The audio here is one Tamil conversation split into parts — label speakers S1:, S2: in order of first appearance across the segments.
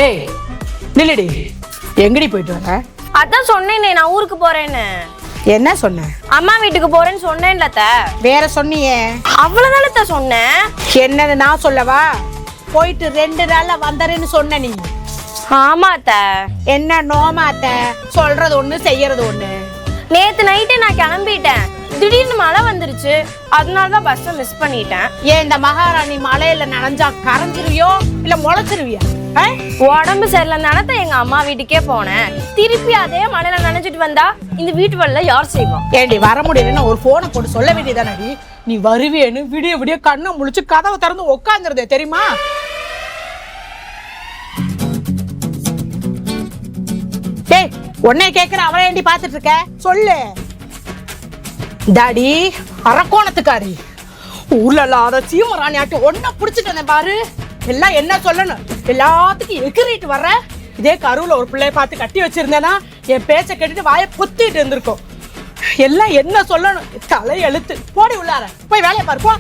S1: ஏய் நில்லடி, எங்கடி போயிட்டு வர?
S2: அதான் சொன்னேனே நான் ஊருக்கு போறேன்னு.
S1: என்ன சொன்ன?
S2: அம்மா வீட்டுக்கு போறேன்னு சொன்னேன்ல அத்த.
S1: வேற சொன்னியே?
S2: அவ்வளவுதானே அத்த சொன்னேன்.
S1: என்னன்னு நான் சொல்லவா? போயிட்டு 2 நாள்ல வந்தறேன்னு சொன்ன நீ.
S2: ஆமா அத்த.
S1: என்ன நோமா அத்த? சொல்றது ஒண்ணு செய்யறது ஒண்ணு.
S2: நேத்து நைட்டு நான் கிளம்பிட்டேன், திடீர்னு மழை வந்துருச்சு, அதனாலதான் பஸ்ஸை மிஸ் பண்ணிட்டேன்.
S1: ஏன் இந்த மகாராணி மலையில நனைஞ்சா கரைஞ்சிருவியோ இல்ல முளைச்சிருவியா?
S2: உடம்பு சரியில்லைன்னு எங்க அம்மா வீட்டுக்கே போனேன். திருப்பி அதே மழையில நனைஞ்சிட்டு வந்தா இந்த வீட்டு வேலை யார் செய்வோம்?
S1: ஏண்டி வர முடியலன்னு ஒரு போனை போட்டு சொல்ல வேண்டியதானடி? நீ வருவேன்னு விடிய விடிய கண்ணை முழிச்சு கதவை திறந்து உட்காந்துருதே தெரியுமா? ஏய் உன்னை கேக்குற அவளை ஏண்டி பாத்துட்டு இருக்க? சொல்லு. டாடி அரக்கோணத்துக்காரி ஊர்ல இல்லாத சீமராணி ஆட்டு ஒன்ன புடிச்சிட்டு வந்தேன் பாரு. எல்லாம் என்ன சொல்லணும், எல்லாத்துக்கும் எகிரிட்டு வர்ற. இதே கருவுல ஒரு பிள்ளைய பார்த்து கட்டி வச்சிருந்தேன்னா என் பேச்ச கேட்டுட்டு வாயை புத்திட்டு இருந்திருக்கும். எல்லாம் என்ன சொல்லணும், தலை எழுத்து. போடி உள்ளார போய் வேலையை பாரு போ.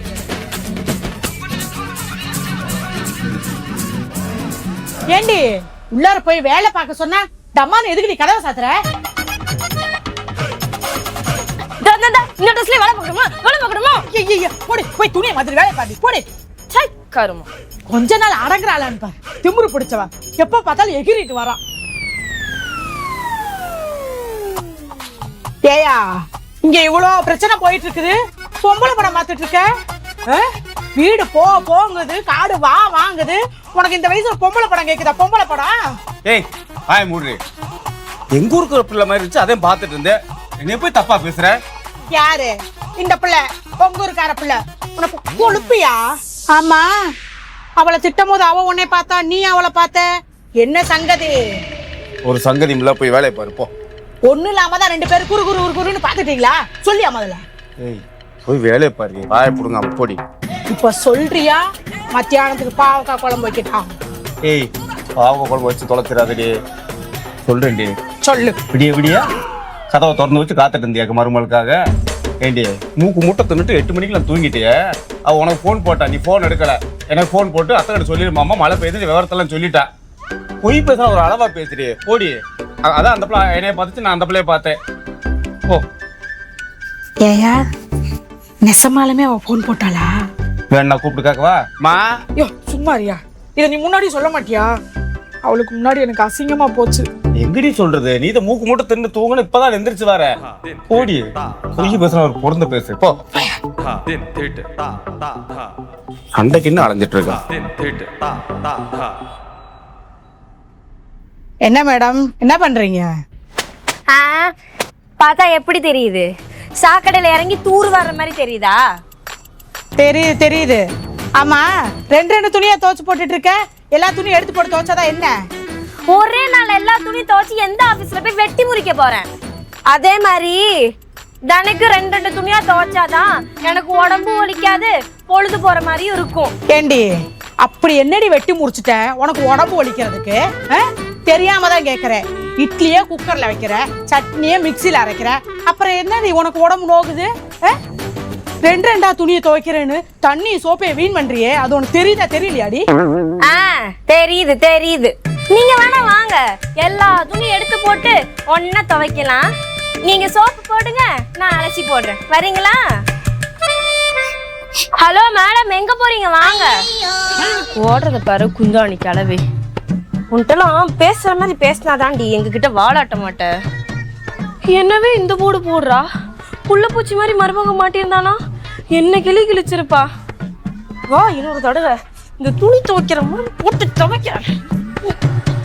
S1: ஏண்டி உள்ளார போய் வேலை பார்க்க சொன்னா டம்மான்னு எதுக்கு நீ கதவை சாத்துற?
S2: இந்த ட்ரெஸ்ல வேலை பார்க்கணுமா? வேலை பார்க்கணுமா?
S1: போடி போய் துணியை மாதிரி வேலை பாடி போடி.
S2: கருமா
S1: கொஞ்ச நாள் அடங்குறாளான்னு பாரு. திமுரு பிடிச்சவா எப்ப பார்த்தாலும் எகிரிட்டு வரான். ஏயா இங்க இவ்வளவு பிரச்சனை போயிட்டு இருக்குது, பொம்பளை படம் பார்த்துட்டு இருக்க. வீடு போங்குது, காடு வாங்குது. உனக்கு இந்த வயசுல பொம்பளை படம் கேக்குதா? பொம்பளை படம்.
S3: ஏய் வாய் மூடு. எங்க ஊருக்கு பிள்ளை மாதிரி இருந்துச்சு, அதையும் பார்த்துட்டு இருந்தேன். என்ன போய் தப்பா பேசுற?
S1: யாரு இந்த பிள்ளை? பொங்கூருக்கார பிள்ளை. உனக்கு கொழுப்பியா? ஆமா, அவளை திட்டும் போது அவ உன்னை பார்த்தா, நீ அவளை பார்த்த. என்ன சங்கதி?
S3: ஒரு சங்கதி இல்ல, போய் வேலையை பாரு போ.
S1: ஒண்ணு இல்லாம தான் 2 பேரும் குறுன்னு பாத்துட்டீங்களா? சொல்லியா முதல்ல?
S3: ஏய் போய் வேலையை பாரு, வாயை புடுங்க அப்படி.
S1: இப்ப சொல்றியா? மத்தியானத்துக்கு பாவக்காய் குழம்பு வைக்கிட்டான்.
S3: ஏய் பாவக்காய் குழம்பு வச்சு தொலைச்சிடாதடி, சொல்றேன்டி.
S1: சொல்லு.
S3: விடிய விடியா கதவை திறந்து வச்சு காத்துட்டு இருந்தியாக்கு மருமகளுக்காக. ஏண்டி மூக்கு முட்டை தின்னுட்டு 8 மணிக்கு நான் தூங்கிட்டியே. அவ உனக்கு ஃபோன் போட்டா, நீ ஃபோன் எடுக்கல. எனக்கு ஃபோன் போட்டு அத்தை சொல்லிடுமாமா மழை பெய்யுது, விவரத்தெல்லாம் சொல்லிட்டா. பொய் பேச ஒரு அளவா பேசுறே போடி. அதான் அந்த பிள்ளை என்னைய பார்த்துச்சு, நான் அந்த பிள்ளைய பார்த்தேன். ஓ
S1: ஏயா நெசமாலுமே அவ போன் போட்டாளா?
S3: வேணா கூப்பிட்டு கேட்கவா? மா
S1: ஐயோ சும்மாரியா, இதை நீ முன்னாடி சொல்ல மாட்டியா? அவளுக்கு முன்னாடி எனக்கு அசிங்கமா போச்சு.
S3: எங்கடி சொல்றது, நீ இதை மூக்கு மூட்டை தின்னு தூங்கணும், இப்பதான் எந்திரிச்சு வர. போடி பொய் பேசுற ஒரு பொருந்த பேசு போ. சண்டைக்கு இன்னும் அலைஞ்சிட்டு இருக்கா.
S1: என்ன மேடம், என்ன பண்றீங்க?
S2: பார்த்தா எப்படி தெரியுது? சாக்கடையில இறங்கி தூர் வர்ற மாதிரி தெரியுதா?
S1: தெரியுது. ஆமா, 2 துணியா துவைச்சு போட்டுட்டு இருக்க. எல்லா துணியும் எடுத்து போட்டு துவைச்சாதான் என்ன?
S2: ஒரே நாள் எல்லா துணியும் துவைச்சு எந்த ஆபீஸ்ல போய் வெட்டி முறிக்க போறேன். அதே மாதிரி தனக்கு 2 துணியா துவைச்சாதான் எனக்கு உடம்பு வலிக்காது, பொழுது போற மாதிரியும் இருக்கும்.
S1: ஏண்டி அப்படி என்னடி வெட்டி முடிச்சுட்ட உனக்கு உடம்பு வலிக்கிறதுக்கு? தெரியாம தான் கேக்குறேன். இட்லியே குக்கர்ல வைக்கிற, சட்னியே மிக்சில அரைக்கிற, அப்புறம் என்னடி உனக்கு உடம்பு நோகுது? 2 துணியை துவைக்கிறேன்னு தண்ணி சோப்பையை வீண் பண்றியே, அது உனக்கு தெரியுதா தெரியலையாடி?
S2: தெரியுது. நீங்க வேணா வாங்க, எல்லா துணியும் எடுத்து போட்டு ஒன்னா துவைக்கலாம். நீங்க சோப்பு போடுங்க, நான் அலசி போடுறேன். வரீங்களா? ஹலோ மேடம், எங்க போறீங்க? வாங்க. ஓடுறத பாரு குந்தாணி கிளவி. உன்ட்டெல்லாம் பேசுற மாதிரி பேசினாதாண்டி எங்ககிட்ட வாழாட்ட மாட்டேன். என்னவே இந்த போடு போடுறா. புள்ள பூச்சி மாதிரி மருமக மாட்டியிருந்தானா என்ன கிழிச்சிருப்பா. வா இன்னொரு தடவை இந்த துணி துவைக்கிற மாதிரி போட்டு துவைக்கிறேன்.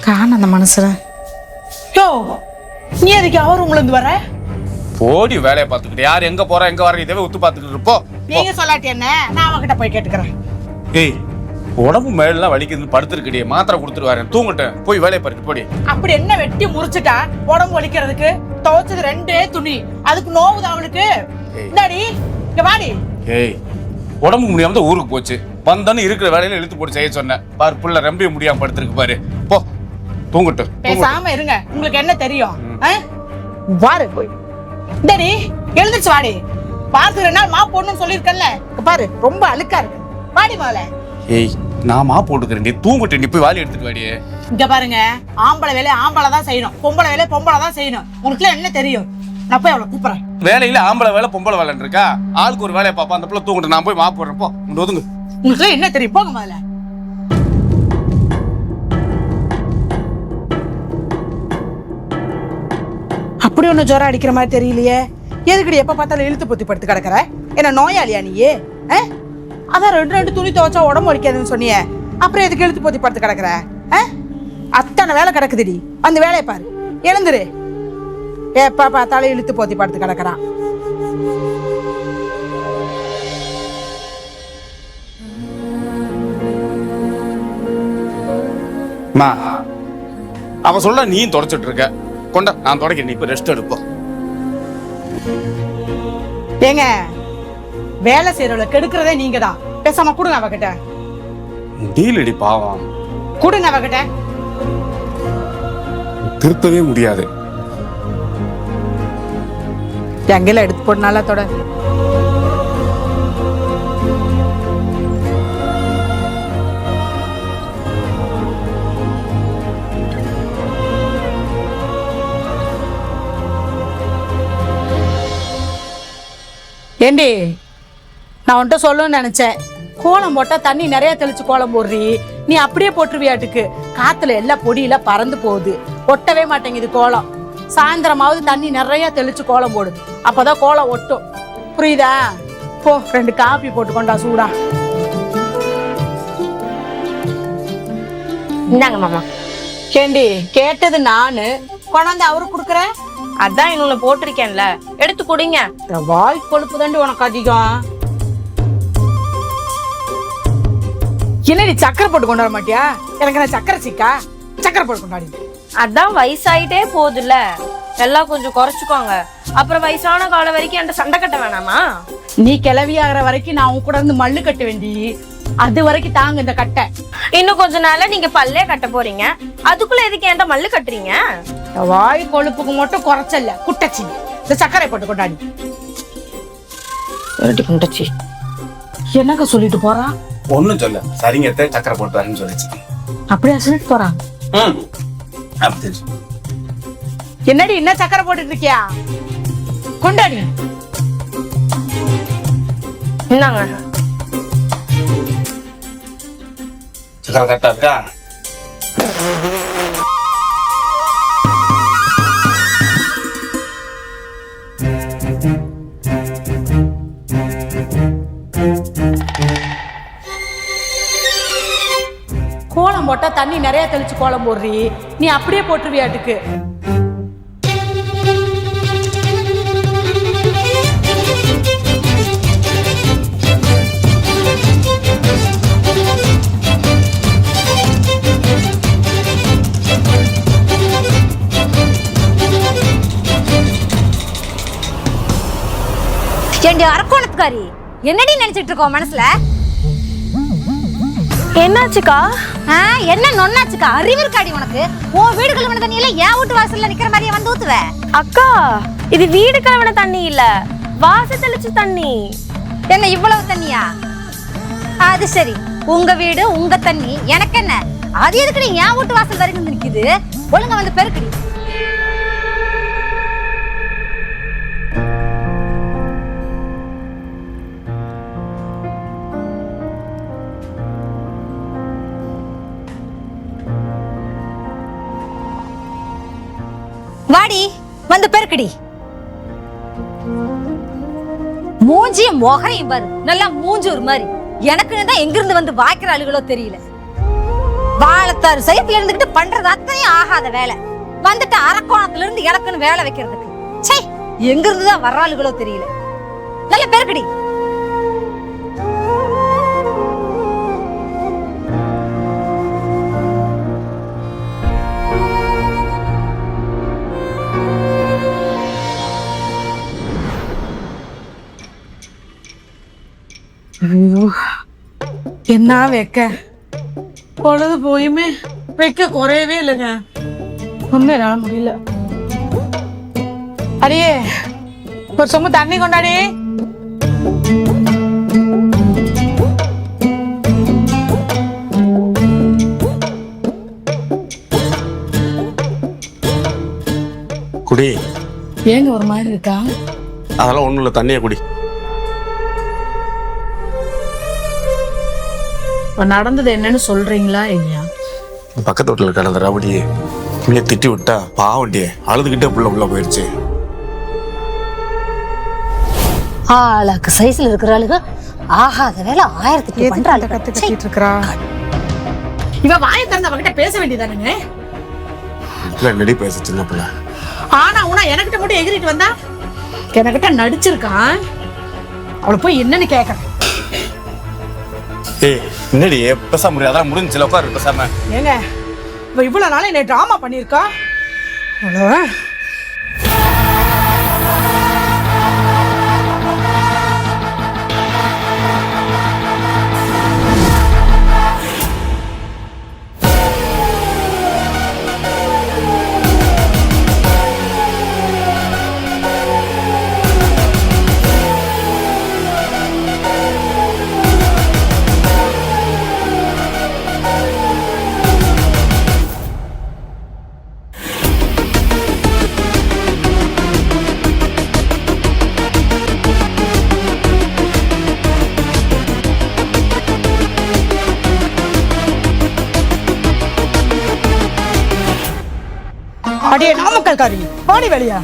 S1: காண அந்த மனசுல. யோ நீ எதுக்கு அவர் உங்களுக்கு வர?
S3: போடி வேலையை பார்த்துக்கிட்டு. யார் எங்க போறா எங்க வர இதவே உத்து பார்த்துக்கிட்டு இருப்போம்.
S1: நீங்க சொல்லாட்டி என்ன, நான் அவகிட்ட போய் கேட்டுக்கிறேன்.
S3: ஏய் உடம்பு மேலாம் வலிக்குதுன்னு படுத்துருக்கடி, மாத்திரை கொடுத்துட்டு வரேன், தூங்கட்டேன். போய் வேலையை பாரு போடி.
S1: அப்படி என்ன வெட்டி முறிச்சுட்டா உடம்பு வலிக்கிறதுக்கு? துவைச்சது 2 துணி, அதுக்கு நோவுது அவளுக்கு. இந்தாடி இங்க வாடி.
S3: ஏய் உடம்பு முடியாம தான் ஊருக்கு போச்சு, வந்தானு இருக்கிற வேலையில இழுத்து போட்டு செய்ய சொன்னேன். பாரு புள்ள ரொம்ப முடியாம படுத்துருக்கு பாரு. போ தூங்கட்டும்.
S1: பேசாம இருங்க, உங்களுக்கு என்ன தெரியும்? வாரு போய். இந்தாடி எழுந்துச்சு வாடி. பார்த்து 2 நாள் மா போடணும்னு சொல்லியிருக்கேன்ல, பாரு ரொம்ப அழுக்கா இருக்கு. வாடி முதல்ல.
S3: ஏய் நான் மா போட்டுக்கிறேன், நீ தூங்கிட்டு நீ போய் வாலி எடுத்துட்டு வாடியே.
S1: இங்க பாருங்க, ஆம்பளை வேலையை ஆம்பளை தான் செய்யணும், பொம்பளை வேலையை பொம்பளை தான் செய்யணும். உங்களுக்குலாம் என்ன தெரியும்? நான் போய் அவளை கூப்பிடுறேன்.
S3: வேலையில ஆம்பளை வேலை பொம்பளை வேலைன்னு இருக்கா? ஆளுக்கு ஒரு வேலையை பாப்பா. அந்த பிள்ளை தூங்கிட்டு நான் போய் மா போடுறேன். போ ஒதுங்க.
S1: உங்களுக்குலாம் என்ன தெரியும்? போங்க முதல்ல. அப்படி ஒண்ணு ஜோரம் அடிக்கிற மாதிரி தெரியலையே. எதுக்கடி எப்ப பார்த்தாலும் இழுத்து பொத்தி படுத்து கிடக்குற? என்ன நோயாளியா நீயே? அதான் ரெண்டு துணி துவைச்சா உடம்பு வலிக்காதுன்னு சொன்னியே, அப்புறம் எதுக்கு இழுத்து பொத்தி படுத்து கிடக்குற? அத்தனை வேலை கிடக்குதுடி, அந்த வேலையை பாரு. எழுந்துரு. எப்ப பார்த்தாலும் இழுத்து போத்தி படுத்து கிடக்குறான்.
S3: அவ சொல்ல நீயும் தொடச்சிட்டு இருக்க. கொண்டா, நான் தொடக்க. நீ இப்ப ரெஸ்ட் எடுப்போம்.
S1: ஏங்க, வேலை செய்யறவளை கெடுக்கிறதே நீங்க தான். பேசாம கொடுங்க அவகிட்ட.
S3: முடியலடி பாவம்.
S1: கொடுங்க அவகிட்ட.
S3: திருத்தவே முடியாது.
S1: எங்கெல்லாம் எடுத்து போட்டு நல்லா தொட. ஏண்டி, நான் உன்கிட்ட சொல்லணும்னு நினைச்சேன். கோலம் போட்டா தண்ணி நிறைய தெளிச்சு கோலம் போடுறி, நீ அப்படியே போட்டுருவியாட்டுக்கு. காத்துல எல்லாம் பொடியில பறந்து போகுது, ஒட்டவே மாட்டேங்குது கோலம். சாயந்தரமாவது தண்ணி நிறைய தெளிச்சு கோலம் போடு, அப்பதான் கோலம் ஒட்டும். புரியுதா? போ 2 காபி போட்டு கொண்டா சூடா.
S2: இந்தாங்க மாமா.
S1: கேண்டி, கேட்டது நானு, கொண்டாந்து அவரு குடுக்குறேன்.
S2: அதான் இன்னொன்னு போட்டிருக்கேன்ல, எடுத்து குடிங்க.
S1: வாய் கொழுப்பு தாண்டி உனக்கு அதிகம். என்னடி சக்கரை போட்டு கொண்டாட மாட்டியா? எனக்கு நான் சக்கரை சிக்கா? சக்கரை போட்டு கொண்டாடி.
S2: அதான் வயசாயிட்டே போகுதுல்ல, எல்லாம் கொஞ்சம் குறைச்சுக்கோங்க. அப்புறம் வயசான காலம் வரைக்கும் என்கிட்ட சண்டை கட்ட வேணாமா?
S1: நீ கிளவி ஆகிற வரைக்கும் நான் உன் கூட இருந்து மல்லு கட்ட வேண்டி, அது வரைக்கும் தாங்க இந்த கட்டை.
S2: இன்னும் கொஞ்ச நாள்ல நீங்க பல்லே கட்ட போறீங்க, அதுக்குள்ள எதுக்கு என்கிட்ட மல்லு கட்டுறீங்க?
S1: வாய் கொழுப்புக்கு மட்டும் குறைச்சல்ல குட்டச்சி. இந்த சக்கரை போட்டு கொண்டாடி.
S2: குண்டச்சி
S1: என்னங்க சொல்லிட்டு போறான்?
S3: ஒண்ணும் சொல்ல. சரிங்க, சக்கரை போட்டு வரேன்னு சொல்லிச்சு.
S1: அப்படியா சொல்லிட்டு போறான்? என்னடி என்ன சக்கரை போட்டுட்டு இருக்கியா? கொண்டாடி.
S2: என்னங்க
S3: சக்கரை கரெக்டா இருக்கா?
S1: கோலம் போட்டா தண்ணி நிறைய தெளிச்சு கோலம் போடுறி, நீ அப்படியே போட்டுருவியாட்டுக்கு.
S4: ஏண்டி அரக்கோணத்துக்காரி, என்னடி நினைச்சிட்டு இருக்கோம் மனசுல?
S2: என்னாச்சுக்கா?
S4: என்ன நொன்னாச்சுக்கா? அறிவு இருக்காடி உனக்கு? உன் வீடு கழுவின தண்ணியில என் வீட்டு வாசல்ல நிக்கிற மாதிரியே வந்து ஊத்துவ?
S2: அக்கா, இது வீடு கழுவின தண்ணி இல்ல, வாச தெளிச்ச தண்ணி.
S4: என்ன இவ்வளவு தண்ணியா? அது சரி, உங்க வீடு உங்க தண்ணி, எனக்கு என்ன? அது எதுக்கு என் வீட்டு வாசல் வரைக்கும் நிக்குது? ஒழுங்கா வந்து பெருக்குடி. வாடி, வந்து பெருக்கடி. மூஞ்சியும் மொகரையும் பாரு, நல்லா மூஞ்சூர் மாதிரி. எனக்குன்னு தான் எங்கிருந்து வந்து வாய்க்கிற ஆளுகளோ தெரியல. வாழத்தாறு சைத்துல இருந்துகிட்டு பண்றது அத்தனையும் ஆகாத வேலை. வந்துட்டு அரக்கோணத்துல இருந்து எனக்குன்னு வேலை வைக்கிறதுக்கு சே, எங்கிருந்து தான் வர்ற ஆளுகளோ தெரியல. நல்ல பெருக்கடி.
S1: என்ன வைக்க பொழுது போயுமே வைக்க குறையவே இல்லைங்க. ஒன்னும் என்னால முடியல. அடியே, ஒரு சொம்பு தண்ணி கொண்டாடி.
S3: குடி.
S1: ஏங்க ஒரு மாதிரி இருக்கா?
S3: அதெல்லாம் ஒண்ணும் இல்லை, தண்ணியை குடி.
S1: இப்ப நடந்தது என்னன்னு சொல்றீங்களா இல்லையா?
S3: பக்கத்து வீட்டில் இருக்க அந்த ரவுடியே பிள்ளைய திட்டி விட்டா பாவண்டியே அழுதுகிட்டே உள்ள போயிடுச்சு.
S4: ஆளாக்கு சைஸ்ல இருக்கிற ஆளுங்க ஆகாத வேலை 1000 பண்றாங்க.
S1: கத்திட்டு இருக்கா? இவ வாயை திறந்து அவகிட்ட பேச வேண்டியதானுங்க.
S3: நடி பேச சின்ன பிள்ளை.
S1: ஆனா உனா எனக்கிட்ட மட்டும் எகிரிட்டு வந்தா எனக்கிட்ட நடிச்சிருக்கான். அவளை போய் என்னன்னு கேட்கறேன்.
S3: ஏய் என்னடி பேச முடியாது, அதான் முடிஞ்சில உட்காரு பேசாம.
S1: ஏங்க இவ இவ்வளவு நாள் என்ன டிராமா பண்ணிருக்கா. அடியே நாமக்கல் காரி பாடி வெளியா.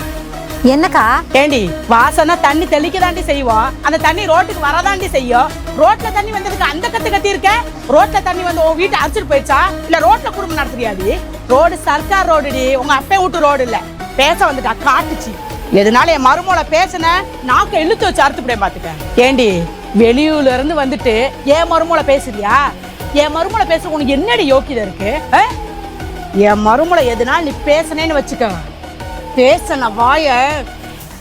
S4: என்னக்கா?
S1: ஏண்டி வாசனா தண்ணி தெளிக்க தாண்டி செய்வோம், அந்த தண்ணி ரோட்டுக்கு வரதாண்டி செய்யும். ரோட்ல தண்ணி வந்ததுக்கு அந்த கத்தி இருக்க. ரோட்ல தண்ணி வந்து உன் வீட்டை அடிச்சுட்டு போயிடுச்சா இல்ல ரோட்ல குடும்பம் நடத்துறியாடி? ரோடு சர்க்கார் ரோடுடி, உங்க அப்பே வீட்டு ரோடு இல்ல. பேச வந்துட்டா காட்டுச்சு. எதனால என் மருமோளை பேசுன நாக்க இழுத்து வச்சு அறுத்துப்படியே பாத்துக்க. ஏண்டி வெளியூர்ல இருந்து வந்துட்டு என் மருமோளை பேசுறியா? என் மருமோளை பேச உனக்கு என்னடி யோக்கியதை இருக்கு? என் மருமலை எதுனால நீ பேசனேன்னு வச்சுக்க, பேசன வாய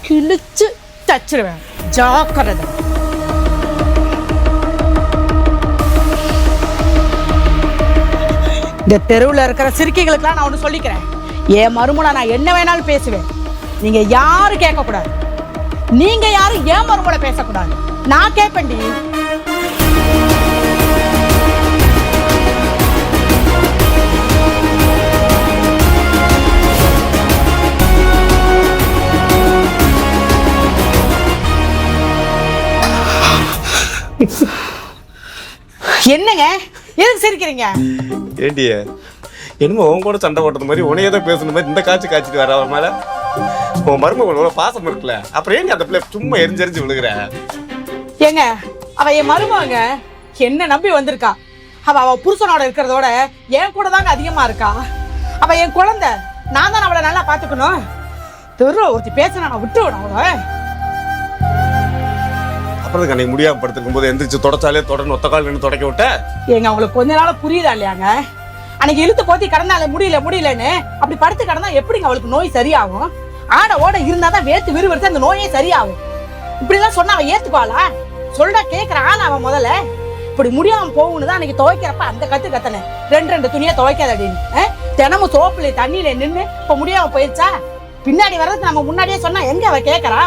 S1: கிழிச்சு தச்சிருவேன். ஜாக்கிரதை. இந்த தெருவில் இருக்கிற சிறுக்கிகளுக்கெல்லாம் நான் ஒன்று சொல்லிக்கிறேன். என் மருமலை நான் என்ன வேணாலும் பேசுவேன். நீங்க யாரும் கேட்க கூடாது. நீங்க யாரும் என் மருமலை பேசக்கூடாது. நான் கேட்பேன்டி. என்னங்க எதுக்கு சிரிக்கிறீங்க?
S3: ஏண்டிய என்னமோ உன் கூட சண்டை போட்டது மாதிரி உனையே தான் பேசுன மாதிரி இந்த காய்ச்சிட்டு வர அவன் மேல. உன் மருமகளோட பாசம் இருக்குல்ல, அப்புறம் ஏங்க அந்த பிள்ளை சும்மா எரிஞ்செரிஞ்சு விழுகிற?
S1: ஏங்க அவ என் மருமக என்ன நம்பி வந்திருக்கா. அவ புருஷனோட இருக்கிறதோட என் கூட தாங்க அதிகமா இருக்கா. அவ என் குழந்தை, நான் தான் அவளை நல்லா பாத்துக்கணும். தெரு ஒருத்தி பேச நான் விட்டு விட அவளை.
S3: அப்புறம் அன்னைக்கு முடியாம படுத்திருக்கும் போது எந்திரிச்சு தொடச்சாலே தொடர்ந்து ஒத்த கால் நின்று தொடக்க விட்ட.
S1: ஏங்க அவங்களுக்கு கொஞ்ச நாள புரியுதா இல்லையாங்க? அன்னைக்கு இழுத்து போத்தி கடந்தால முடியலன்னு அப்படி படுத்து கடந்தா எப்படிங்க அவளுக்கு நோய் சரியாகும்? ஆட ஓட இருந்தாதான் வேத்து விறுவிறுத்து அந்த நோயே சரியாகும். இப்படிலாம் சொன்னா அவன் ஏத்துக்குவாளா? சொல்றா கேட்கிற ஆள் அவன் முதல்ல. இப்படி முடியாம போகணும்னு தான் அன்னைக்கு துவைக்கிறப்ப அந்த கத்தனேன். 2 துணியா துவைக்காத அப்படின்னு. தினமும் சோப்புல தண்ணியில நின்று இப்ப முடியாம போயிடுச்சா? பின்னாடி வர்றதுக்கு நம்ம முன்னாடியே சொன்னா எங்க அவ கேட்கறா?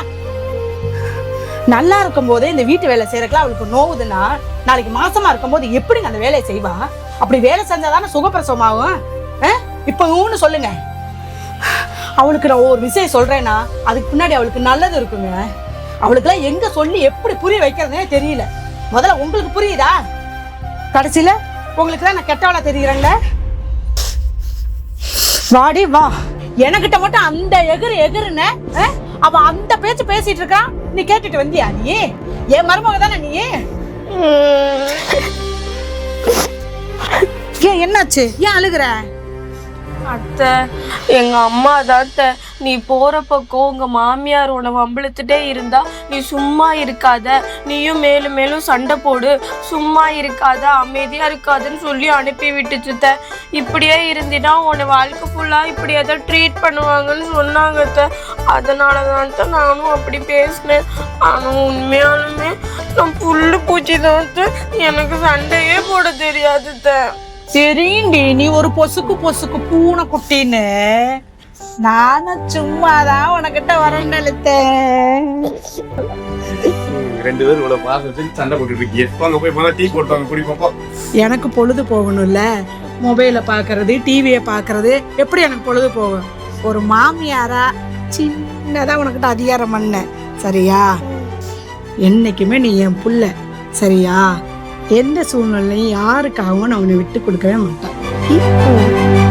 S1: நல்லா இருக்கும் போதே இந்த வீட்டு வேலை செய்யறதுக்குலாம் அவளுக்கு நோவுதுன்னா நாளைக்கு மாசமா இருக்கும் போது எப்படிங்க அந்த வேலையை செய்வா? அப்படி வேலை செஞ்சாதானே சுகப்பிரசவமாகும். இப்ப ஊன்னு சொல்லுங்க. அவளுக்கு நான் ஒரு விஷயம் சொல்றேன்னா அதுக்கு பின்னாடி அவளுக்கு நல்லது இருக்குங்க. அவளுக்குலாம் எங்க சொல்லி எப்படி புரிய வைக்கிறதுனே தெரியல. முதல்ல உங்களுக்கு புரியுதா? கடைசியில உங்களுக்கு தான் நான் கெட்டவளா தெரியுறேன்ல. வாடி வா, எனக்கிட்ட மட்டும் அந்த எகுருன்னு அவ அந்த பேச்சு பேசிட்டு இருக்கா. நீ கேட்டுட்டு வந்தியா? நீ என் மருமக தானே நீ. ஏன் என்னாச்சு? ஏன் அழுகுற?
S2: அத்தை எங்க அம்மா தாத்த நீ போற பக்கம் உங்க மாமியார் உன்னை வம்பிழுத்துட்டே இருந்தா நீ சும்மா இருக்காத, நீயும் மேலும் மேலும் சண்டை போடு, சும்மா இருக்காத, அமைதியா இருக்காதுன்னு சொல்லி அனுப்பி விட்டுச்சுத்த. இப்படியே இருந்தினா உன்னை வாழ்க்கை ஃபுல்லா இப்படி ஏதாவது ட்ரீட் பண்ணுவாங்கன்னு சொன்னாங்கத்த. அதனாலதான் தான் நானும் அப்படி பேசினேன். ஆனா உண்மையாலுமே நான் புல்லு பூச்சி தான். எனக்கு சண்டையே போட தெரியாதுத்த.
S1: சரிண்டி, நீ ஒரு பொசுக்கு பூனை குட்டின்னு நானும் சும்மாதான் உனக்கிட்ட வரேன்னு நினைத்தேன்.
S3: 2 பேரும் இவ்வளவு பாசம் சண்டை போட்டு இருக்கீங்க. வாங்க போய் முதல்ல டீ போட்டு குடிப்போம்.
S1: எனக்கு பொழுது போகணும்ல. மொபைலை பாக்குறது, டிவியை பாக்குறது எப்படி எனக்கு பொழுது போகும்? ஒரு மாமியாரா சின்னதா உனக்கிட்ட அதிகாரம் பண்ண சரியா? என்னைக்குமே நீ என் புள்ள சரியா? எந்த சூழ்நிலையும் யாருக்காகவும் நான் உன்னை விட்டு கொடுக்கவே மாட்டேன்.